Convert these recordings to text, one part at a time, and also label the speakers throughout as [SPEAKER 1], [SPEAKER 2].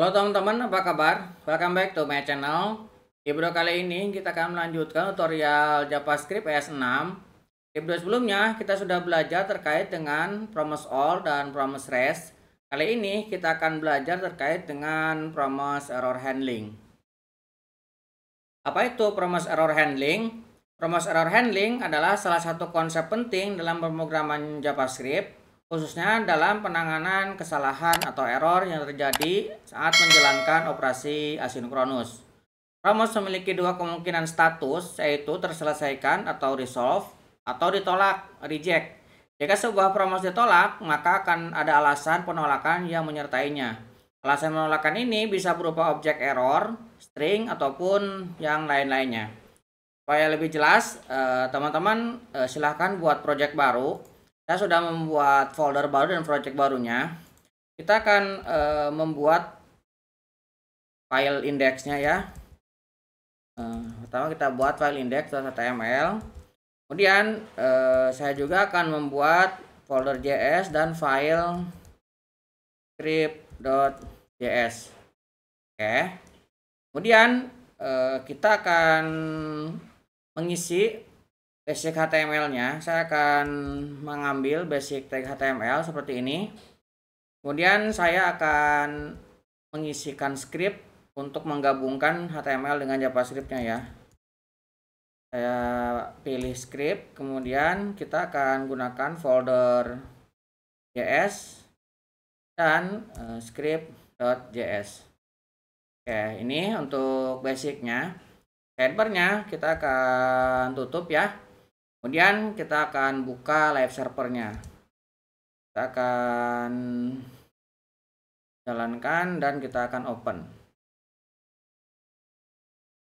[SPEAKER 1] Halo teman-teman, apa kabar? Welcome back to my channel. Di video kali ini kita akan melanjutkan tutorial JavaScript ES6. Di video sebelumnya kita sudah belajar terkait dengan promise all dan promise rest. Kali ini kita akan belajar terkait dengan promise error handling. Apa itu promise error handling? Promise error handling adalah salah satu konsep penting dalam pemrograman JavaScript, khususnya dalam penanganan kesalahan atau error yang terjadi saat menjalankan operasi asinkronus. Promise memiliki dua kemungkinan status, yaitu terselesaikan atau resolve, atau ditolak, reject. Jika sebuah promise ditolak, maka akan ada alasan penolakan yang menyertainya. Alasan penolakan ini bisa berupa objek error, string, ataupun yang lain-lainnya. Supaya lebih jelas, teman-teman silahkan buat project baru. Saya sudah membuat folder baru dan project barunya. Kita akan membuat file indexnya ya. Pertama kita buat file index.html. Kemudian saya juga akan membuat folder JS dan file script.js. Oke. Kemudian kita akan mengisi basic HTML-nya. Saya akan mengambil basic tag HTML seperti ini. Kemudian saya akan mengisikan script untuk menggabungkan HTML dengan JavaScript-nya ya. Saya pilih script, kemudian kita akan gunakan folder JS dan script.js. Oke, ini untuk basicnya. Header-nya kita akan tutup ya. Kemudian kita akan buka live servernya. Kita akan jalankan dan kita akan open.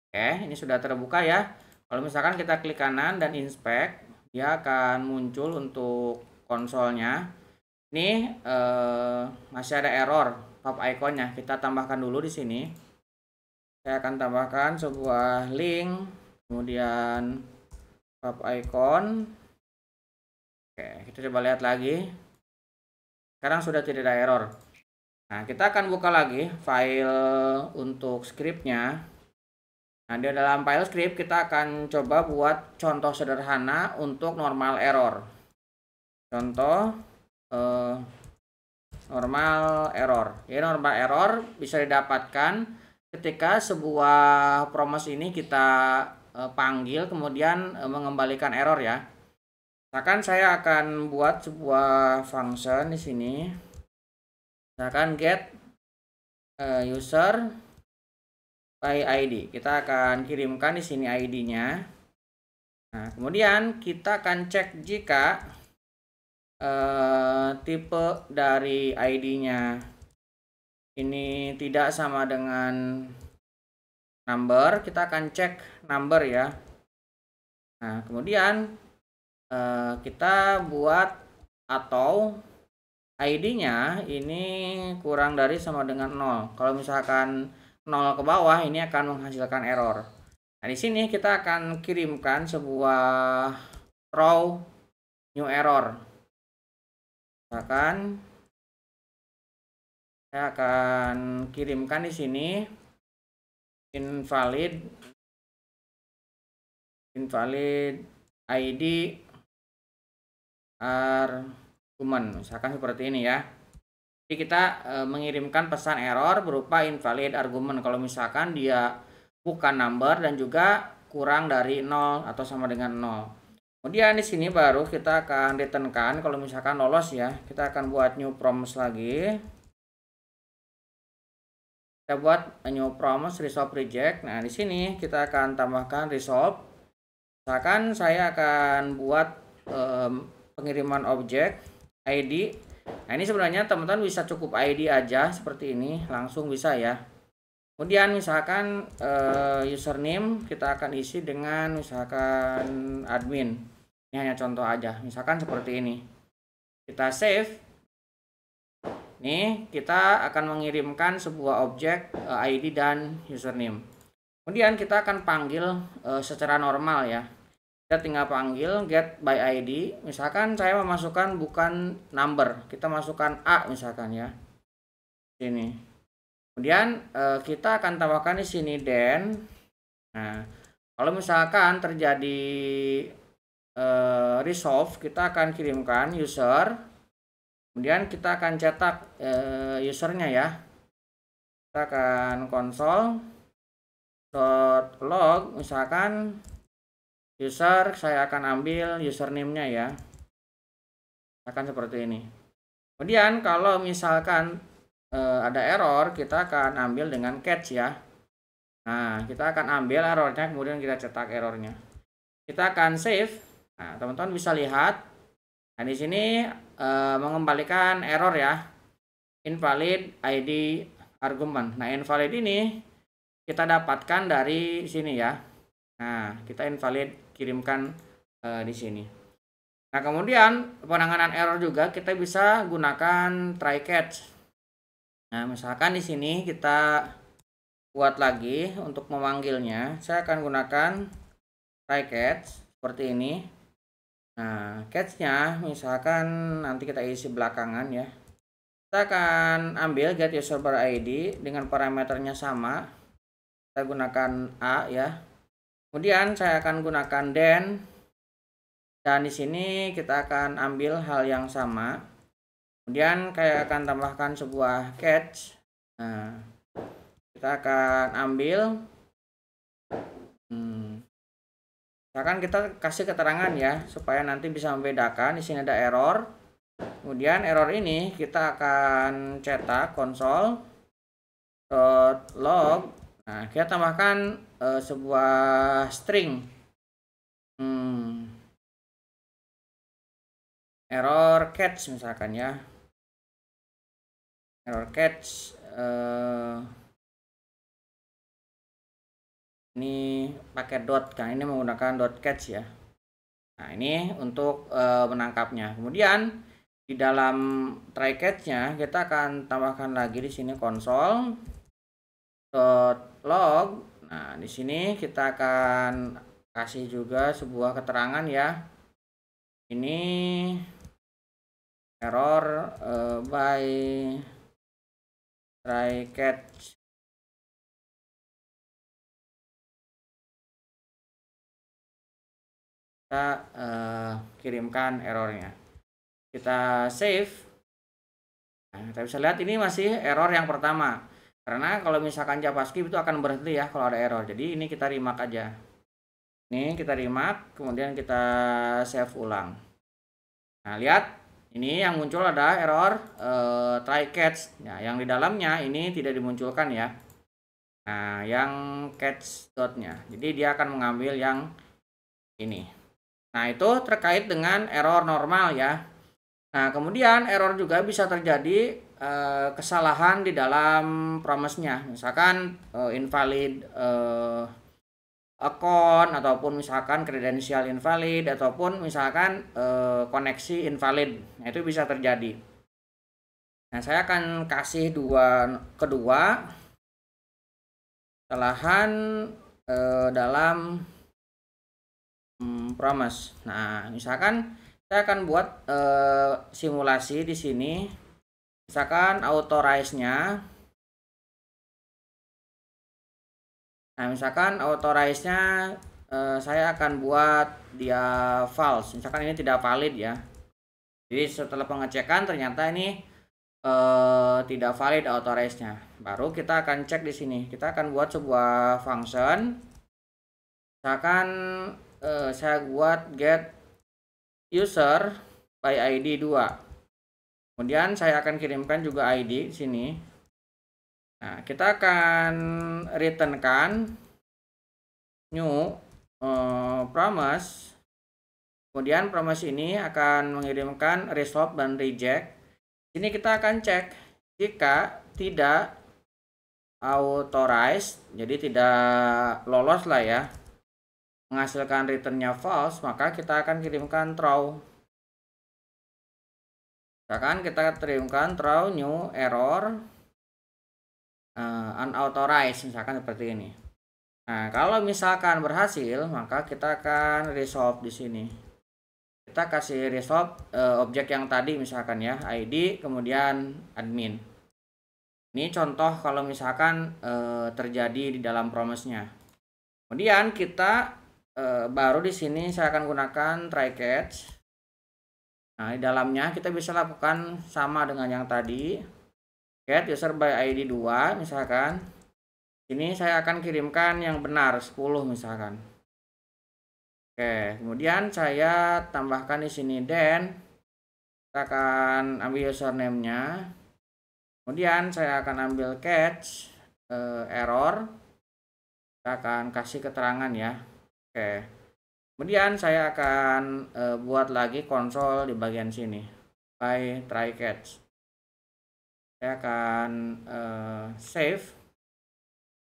[SPEAKER 1] Oke, ini sudah terbuka ya. Kalau misalkan kita klik kanan dan inspect, dia akan muncul untuk konsolnya. Ini masih ada error pop iconnya. Kita tambahkan dulu di sini. Saya akan tambahkan sebuah link, kemudian pop icon. Oke, kita coba lihat lagi. Sekarang sudah tidak ada error. Nah, kita akan buka lagi file untuk scriptnya. Nah, di dalam file script kita akan coba buat contoh sederhana untuk normal error. Contoh normal error. Ya, normal error bisa didapatkan ketika sebuah promise ini kita panggil kemudian mengembalikan error ya. Misalkan saya akan buat sebuah function di sini. Misalkan get user by ID. Kita akan kirimkan di sini ID-nya. Nah, kemudian kita akan cek jika tipe dari ID-nya ini tidak sama dengan number, kita akan cek number ya. Nah, kemudian kita buat atau ID-nya ini kurang dari sama dengan 0. Kalau misalkan 0 ke bawah ini akan menghasilkan error. Nah, di sini kita akan kirimkan sebuah throw new error. Misalkan saya akan kirimkan di sini invalid ID argument, misalkan seperti ini ya. Jadi kita mengirimkan pesan error berupa invalid argument kalau misalkan dia bukan number dan juga kurang dari 0 atau sama dengan 0. Kemudian di sini baru kita akan returnkan kalau misalkan lolos ya. Kita akan buat new promise lagi. Kita buat new promise resolve reject. Nah, di sini kita akan tambahkan resolve. Misalkan saya akan buat pengiriman objek ID. Nah, ini sebenarnya teman-teman bisa cukup ID aja seperti ini, langsung bisa ya. Kemudian misalkan username kita akan isi dengan misalkan admin. Ini hanya contoh aja, misalkan seperti ini. Kita save. Nih, kita akan mengirimkan sebuah objek ID dan username. Kemudian kita akan panggil secara normal ya. Kita tinggal panggil get by ID. Misalkan saya memasukkan bukan number, kita masukkan A misalkan ya. Sini. Kemudian kita akan tambahkan di sini then. Nah, kalau misalkan terjadi resolve, kita akan kirimkan user. Kemudian kita akan cetak usernya ya. Kita akan console.log, misalkan user, saya akan ambil username-nya ya. Akan seperti ini. Kemudian kalau misalkan ada error, kita akan ambil dengan catch ya. Nah, kita akan ambil errornya, kemudian kita cetak errornya. Kita akan save. Nah, teman-teman bisa lihat. Nah, di sini mengembalikan error ya. Invalid ID argument. Nah, invalid ini kita dapatkan dari sini ya. Nah, kita invalid kirimkan di sini. Nah, kemudian penanganan error juga kita bisa gunakan try catch. Nah, misalkan di sini kita buat lagi untuk memanggilnya, saya akan gunakan try catch seperti ini. Nah, catch-nya misalkan nanti kita isi belakangan ya. Kita akan ambil get user bar ID dengan parameternya sama. Kita gunakan A ya. Kemudian saya akan gunakan then, dan di sini kita akan ambil hal yang sama. Kemudian saya akan tambahkan sebuah catch. Nah, kita akan ambil misalkan kita kasih keterangan ya supaya nanti bisa membedakan. Di sini ada error. Kemudian error ini kita akan cetak console.log. Nah, kita tambahkan sebuah string error catch misalkan ya. Error catch ini pakai dot kan, ini menggunakan dot catch ya. Nah, ini untuk menangkapnya. Kemudian di dalam try catch-nya kita akan tambahkan lagi di sini console.log. Nah, di sini kita akan kasih juga sebuah keterangan ya. Ini error by try catch. Kita kirimkan errornya. Kita save. Nah, kita bisa lihat ini masih error yang pertama. Karena kalau misalkan JavaScript itu akan berhenti ya kalau ada error. Jadi ini kita remark aja. Ini kita remark, kemudian kita save ulang. Nah, lihat ini yang muncul ada error try catch. Ya, yang di dalamnya ini tidak dimunculkan ya. Nah, yang catch dotnya. Jadi dia akan mengambil yang ini. Nah, itu terkait dengan error normal ya. Nah, kemudian error juga bisa terjadi kesalahan di dalam promise-nya. Misalkan invalid account, ataupun misalkan kredensial invalid, ataupun misalkan koneksi invalid. Nah, itu bisa terjadi. Nah, saya akan kasih kedua kesalahan dalam promise. Nah, misalkan saya akan buat simulasi di sini. Misalkan authorize-nya. Nah, misalkan authorize-nya saya akan buat dia false. Misalkan ini tidak valid ya. Jadi setelah pengecekan ternyata ini tidak valid authorize-nya. Baru kita akan cek di sini. Kita akan buat sebuah function. Misalkan saya buat get user by ID 2. Kemudian saya akan kirimkan juga ID di sini. Nah, kita akan returnkan new promise. Kemudian promise ini akan mengirimkan resolve dan reject. Ini kita akan cek jika tidak authorized, jadi tidak lolos lah ya, menghasilkan returnnya false, maka kita akan kirimkan true. Misalkan kita kirimkan true new error unauthorized, misalkan seperti ini. Nah, kalau misalkan berhasil, maka kita akan resolve di sini. Kita kasih resolve objek yang tadi misalkan ya, ID kemudian admin. Ini contoh kalau misalkan terjadi di dalam promise-nya. Kemudian kita baru di sini saya akan gunakan try catch. Nah, di dalamnya kita bisa lakukan sama dengan yang tadi. Get user by ID 2 misalkan. Ini saya akan kirimkan yang benar 10 misalkan. Oke, kemudian saya tambahkan di sini then kita akan ambil username-nya. Kemudian saya akan ambil catch error. Kita akan kasih keterangan ya. Oke. Kemudian saya akan buat lagi konsol di bagian sini by try catch. Saya akan save.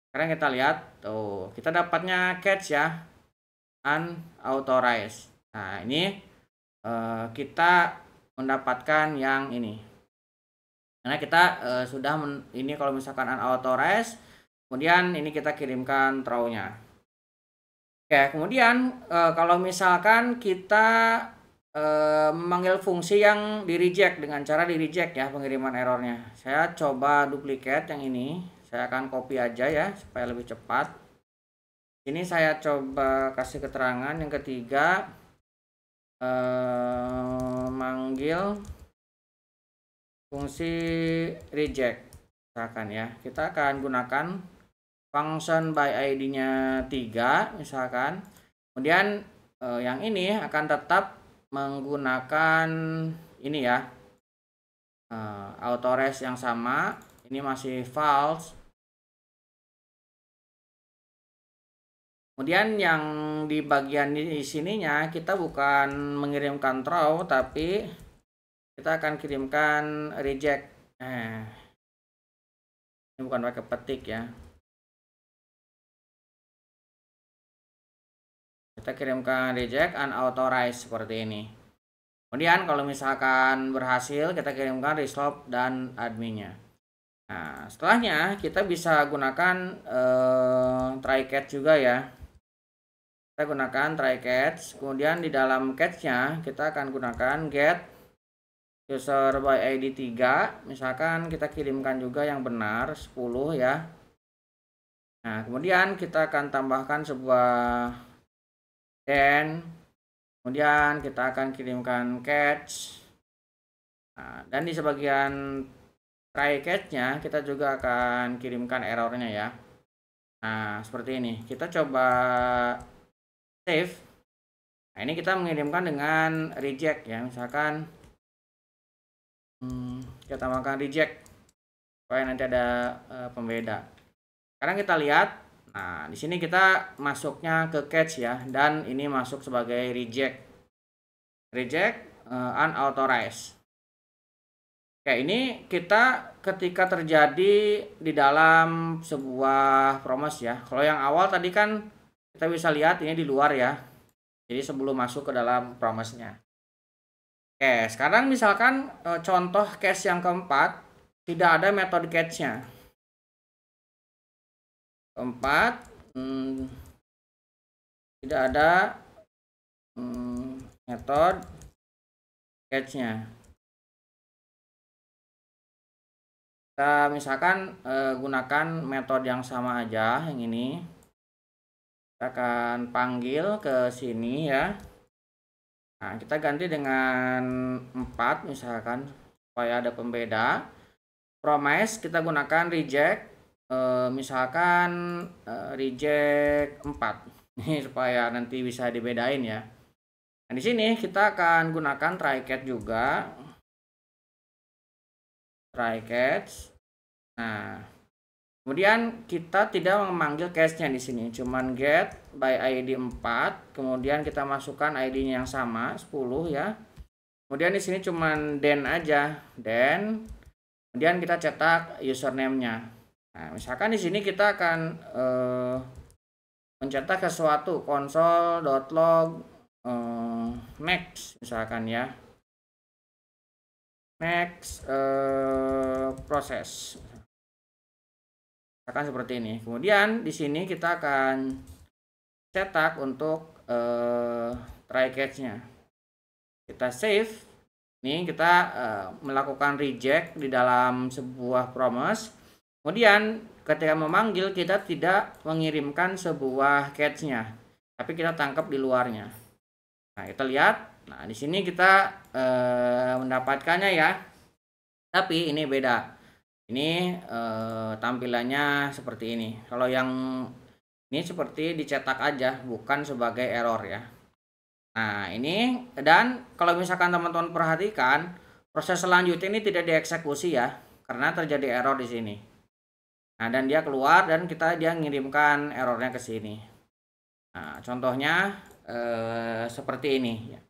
[SPEAKER 1] Sekarang kita lihat tuh, kita dapatnya catch ya, unauthorized. Nah, ini kita mendapatkan yang ini. Karena kita sudah ini kalau misalkan unauthorized, kemudian ini kita kirimkan throw-nya. Oke, kemudian kalau misalkan kita memanggil fungsi yang di reject dengan cara di reject ya pengiriman errornya. Saya coba duplicate yang ini. Saya akan copy aja ya supaya lebih cepat. Ini saya coba kasih keterangan yang ketiga, manggil fungsi reject misalkan ya. Kita akan gunakan function by ID-nya 3 misalkan. Kemudian yang ini akan tetap menggunakan ini ya, authorize yang sama. Ini masih false. Kemudian yang di bagian di sininya kita bukan mengirimkan throw, tapi kita akan kirimkan reject. Ini bukan pakai petik ya. Kita kirimkan reject unauthorized seperti ini. Kemudian kalau misalkan berhasil, kita kirimkan resolve dan adminnya. Nah, setelahnya kita bisa gunakan try catch juga ya. Kita gunakan try catch. Kemudian di dalam catch-nya kita akan gunakan get user by ID 3. Misalkan kita kirimkan juga yang benar 10 ya. Nah, kemudian kita akan tambahkan sebuah then, kemudian kita akan kirimkan catch. Nah, dan di sebagian try catch-nya kita juga akan kirimkan errornya ya. Nah, seperti ini. Kita coba save. Nah, ini kita mengirimkan dengan reject ya. Misalkan kita tambahkan reject supaya nanti ada pembeda. Sekarang kita lihat. Nah, di sini kita masuknya ke catch ya, dan ini masuk sebagai reject. Reject unauthorized. Oke, ini kita ketika terjadi di dalam sebuah promise ya. Kalau yang awal tadi kan kita bisa lihat ini di luar ya. Jadi sebelum masuk ke dalam promise-nya. Oke, sekarang misalkan contoh case yang keempat, tidak ada metode catch-nya. Keempat, tidak ada metode catch-nya. Kita misalkan gunakan metode yang sama aja, yang ini. Kita akan panggil ke sini ya. Nah, kita ganti dengan 4 misalkan supaya ada pembeda. Promise kita gunakan reject, misalkan reject 4. Ini supaya nanti bisa dibedain ya. Nah, di sini kita akan gunakan try catch juga. Try catch. Nah, kemudian kita tidak memanggil catch-nya di sini, cuman get by ID 4, kemudian kita masukkan ID-nya yang sama 10 ya. Kemudian di sini cuman then aja, then kemudian kita cetak username-nya. Nah, misalkan di sini kita akan mencetak sesuatu console.log next misalkan ya. Next proses. Akan seperti ini. Kemudian di sini kita akan cetak untuk try catch-nya. Kita save. Ini kita melakukan reject di dalam sebuah promise. Kemudian ketika memanggil kita tidak mengirimkan sebuah catch-nya, tapi kita tangkap di luarnya. Nah, kita lihat. Nah, di sini kita mendapatkannya ya. Tapi ini beda. Ini tampilannya seperti ini. Kalau yang ini seperti dicetak aja, bukan sebagai error ya. Nah, ini, dan kalau misalkan teman-teman perhatikan, proses selanjutnya ini tidak dieksekusi ya, karena terjadi error di sini. Nah, dan dia keluar dan dia ngirimkan errornya ke sini. Nah, contohnya seperti ini ya.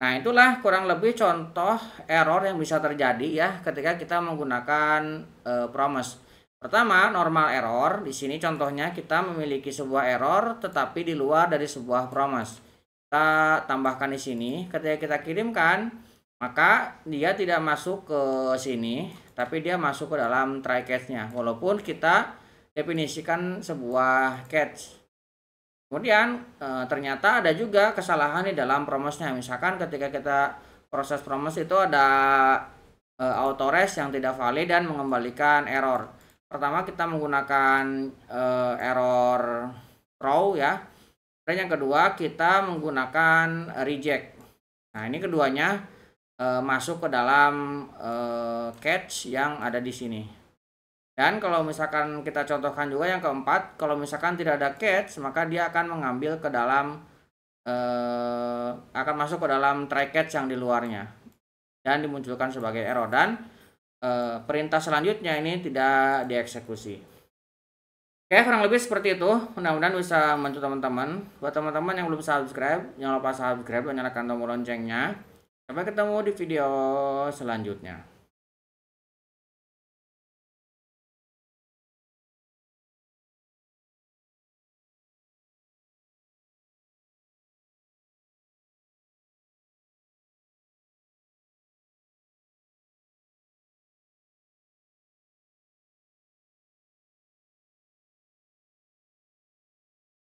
[SPEAKER 1] Nah, itulah kurang lebih contoh error yang bisa terjadi ya ketika kita menggunakan promise. Pertama, normal error. Di sini contohnya kita memiliki sebuah error tetapi di luar dari sebuah promise. Kita tambahkan di sini, ketika kita kirimkan, maka dia tidak masuk ke sini, tapi dia masuk ke dalam try catch-nya walaupun kita definisikan sebuah catch. Kemudian ternyata ada juga kesalahan di dalam promise-nya. Misalkan ketika kita proses promise itu ada auto-res yang tidak valid dan mengembalikan error. Pertama kita menggunakan error throw ya. Dan yang kedua kita menggunakan reject. Nah, ini keduanya masuk ke dalam catch yang ada di sini. Dan kalau misalkan kita contohkan juga yang keempat, kalau misalkan tidak ada catch, maka dia akan mengambil ke dalam akan masuk ke dalam try catch yang di luarnya dan dimunculkan sebagai error, dan perintah selanjutnya ini tidak dieksekusi. Oke, kurang lebih seperti itu. Mudah-mudahan bisa membantu teman-teman. Buat teman-teman yang belum subscribe, jangan lupa subscribe dan nyalakan tombol loncengnya. Sampai ketemu di video selanjutnya.